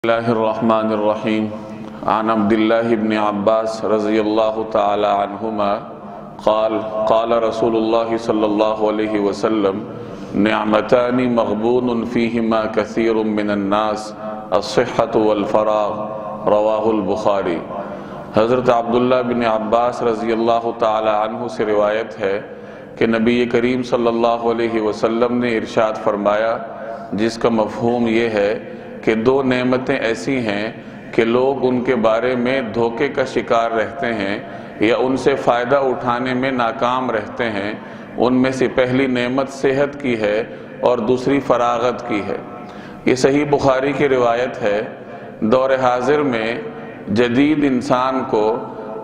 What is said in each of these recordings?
اللہ الرحمن الرحیم عن عبداللہ بن عباس رضی اللہ تعالی عنہما قال رسول اللہ صلی اللہ علیہ وسلم نعمتان مغبون فیہما کثیر من الناس الصحة والفراغ رواہ البخاری۔ حضرت عبداللہ بن عباس رضی اللہ تعالی عنہ سے روایت ہے کہ نبی کریم صلی اللہ علیہ وسلم نے ارشاد فرمایا، جس کا مفہوم یہ ہے کہ دو نعمتیں ایسی ہیں کہ لوگ ان کے بارے میں دھوکے کا شکار رہتے ہیں یا ان سے فائدہ اٹھانے میں ناکام رہتے ہیں۔ ان میں سے پہلی نعمت صحت کی ہے اور دوسری فراغت کی ہے۔ یہ صحیح بخاری کی روایت ہے۔ دور حاضر میں جدید انسان کو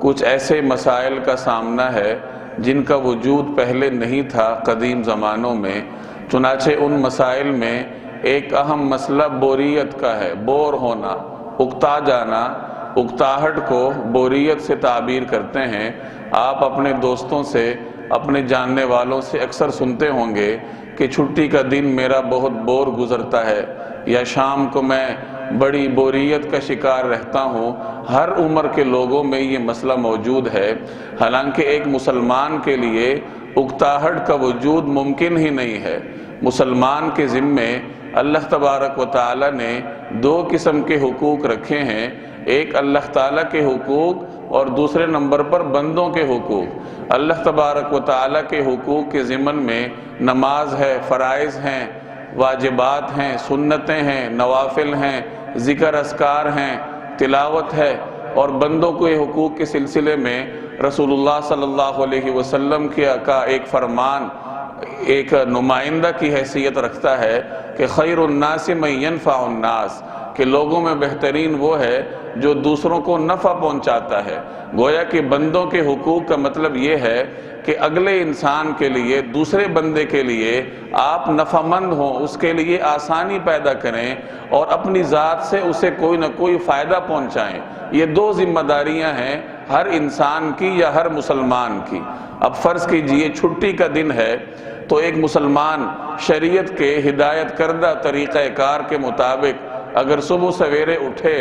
کچھ ایسے مسائل کا سامنا ہے جن کا وجود پہلے نہیں تھا قدیم زمانوں میں۔ چنانچہ ان مسائل میں ایک اہم مسئلہ بوریت کا ہے، بور ہونا، اکتا جانا۔ اکتاہٹ کو بوریت سے تعبیر کرتے ہیں۔ آپ اپنے دوستوں سے، اپنے جاننے والوں سے اکثر سنتے ہوں گے کہ چھٹی کا دن میرا بہت بور گزرتا ہے، یا شام کو میں بڑی بوریت کا شکار رہتا ہوں۔ ہر عمر کے لوگوں میں یہ مسئلہ موجود ہے۔ حالانکہ ایک مسلمان کے لیے اکتاہٹ کا وجود ممکن ہی نہیں ہے۔ مسلمان کے ذمے اللہ تبارک و تعالی نے دو قسم کے حقوق رکھے ہیں، ایک اللہ تعالیٰ کے حقوق اور دوسرے نمبر پر بندوں کے حقوق۔ اللہ تبارک و تعالیٰ کے حقوق کے ضمن میں نماز ہے، فرائض ہیں، واجبات ہیں، سنتیں ہیں، نوافل ہیں، ذکر اذکار ہیں، تلاوت ہے۔ اور بندوں کے حقوق کے سلسلے میں رسول اللہ صلی اللہ علیہ وسلم کا ایک فرمان ایک نمائندہ کی حیثیت رکھتا ہے کہ خیر الناس من ینفع الناس، کہ لوگوں میں بہترین وہ ہے جو دوسروں کو نفع پہنچاتا ہے۔ گویا کہ بندوں کے حقوق کا مطلب یہ ہے کہ اگلے انسان کے لیے، دوسرے بندے کے لیے آپ نفع مند ہوں، اس کے لیے آسانی پیدا کریں اور اپنی ذات سے اسے کوئی نہ کوئی فائدہ پہنچائیں۔ یہ دو ذمہ داریاں ہیں ہر انسان کی یا ہر مسلمان کی۔ اب فرض کیجئے چھٹی کا دن ہے تو ایک مسلمان شریعت کے ہدایت کردہ طریقہ کار کے مطابق اگر صبح سویرے اٹھے،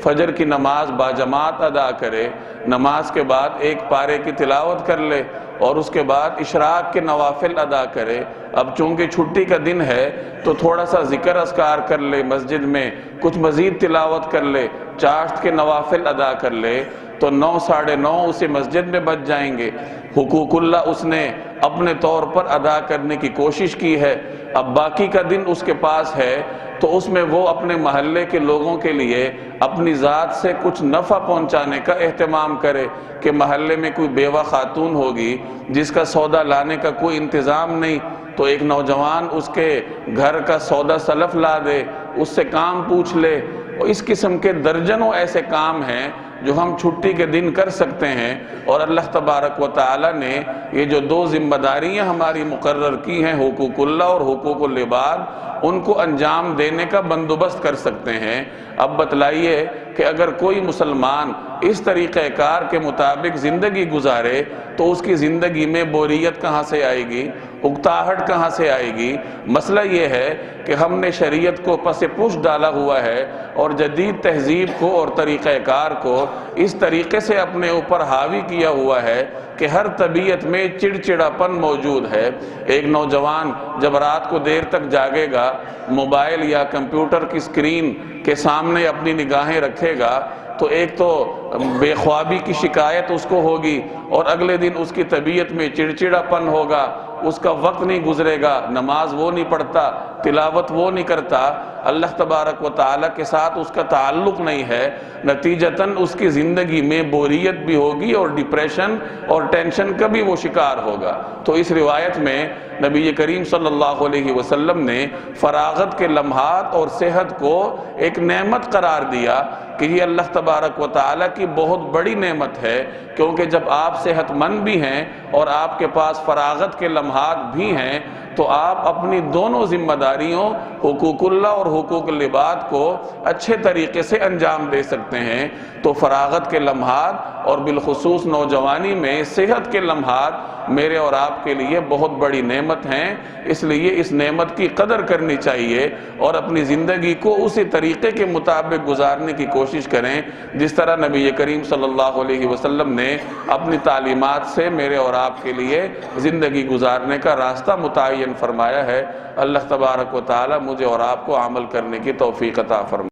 فجر کی نماز باجماعت ادا کرے، نماز کے بعد ایک پارے کی تلاوت کر لے اور اس کے بعد اشراق کے نوافل ادا کرے۔ اب چونکہ چھٹی کا دن ہے تو تھوڑا سا ذکر اذکار کر لے، مسجد میں کچھ مزید تلاوت کر لے، چاشت کے نوافل ادا کر لے، تو 9 ساڑھے 9 اسے مسجد میں بچ جائیں گے۔ حقوق اللہ اس نے اپنے طور پر ادا کرنے کی کوشش کی ہے۔ اب باقی کا دن اس کے پاس ہے تو اس میں وہ اپنے محلے کے لوگوں کے لیے اپنی ذات سے کچھ نفع پہنچانے کا اہتمام کرے کہ محلے میں کوئی بیوہ خاتون ہوگی جس کا سودا لانے کا کوئی انتظام نہیں، تو ایک نوجوان اس کے گھر کا سودا سلف لا دے، اس سے کام پوچھ لے۔ اور اس قسم کے درجنوں ایسے کام ہیں جو ہم چھٹی کے دن کر سکتے ہیں، اور اللہ تبارک و تعالی نے یہ جو دو ذمہ داریاں ہماری مقرر کی ہیں، حقوق اللہ اور حقوق العباد، ان کو انجام دینے کا بندوبست کر سکتے ہیں۔ اب بتلائیے کہ اگر کوئی مسلمان اس طریقہ کار کے مطابق زندگی گزارے تو اس کی زندگی میں بوریت کہاں سے آئے گی، اکتاہٹ کہاں سے آئے گی؟ مسئلہ یہ ہے کہ ہم نے شریعت کو پس پش ڈالا ہوا ہے اور جدید تہذیب کو اور طریقہ کار کو اس طریقے سے اپنے اوپر حاوی کیا ہوا ہے کہ ہر طبیعت میں چڑچڑاپن موجود ہے۔ ایک نوجوان جب رات کو دیر تک جاگے گا، موبائل یا کمپیوٹر کی اسکرین کے سامنے اپنی نگاہیں رکھے گا، تو ایک تو بے خوابی کی شکایت اس کو ہوگی، اور اگلے دن اس کی طبیعت میں چڑچڑاپن ہوگا، اس کا وقت نہیں گزرے گا، نماز وہ نہیں پڑھتا، تلاوت وہ نہیں کرتا، اللہ تبارک و تعالیٰ کے ساتھ اس کا تعلق نہیں ہے۔ نتیجتاً اس کی زندگی میں بوریت بھی ہوگی اور ڈپریشن اور ٹینشن کا بھی وہ شکار ہوگا۔ تو اس روایت میں نبی کریم صلی اللہ علیہ وسلم نے فراغت کے لمحات اور صحت کو ایک نعمت قرار دیا کہ یہ اللہ تبارک و تعالیٰ کی بہت بڑی نعمت ہے، کیونکہ جب آپ صحت مند بھی ہیں اور آپ کے پاس فراغت کے لمحات بھی ہیں تو آپ اپنی دونوں ذمہ داریوں، حقوق اللہ اور حقوق العباد کو اچھے طریقے سے انجام دے سکتے ہیں۔ تو فراغت کے لمحات اور بالخصوص نوجوانی میں صحت کے لمحات میرے اور آپ کے لیے بہت بڑی نعمت ہیں، اس لیے اس نعمت کی قدر کرنی چاہیے اور اپنی زندگی کو اسی طریقے کے مطابق گزارنے کی کوشش کریں جس طرح نبی کریم صلی اللہ علیہ وسلم نے اپنی تعلیمات سے میرے اور آپ کے لیے زندگی گزارنے کا راستہ متعین فرمایا ہے۔ اللہ تبارک و تعالی مجھے اور آپ کو عمل کرنے کی توفیق عطا فرمائے۔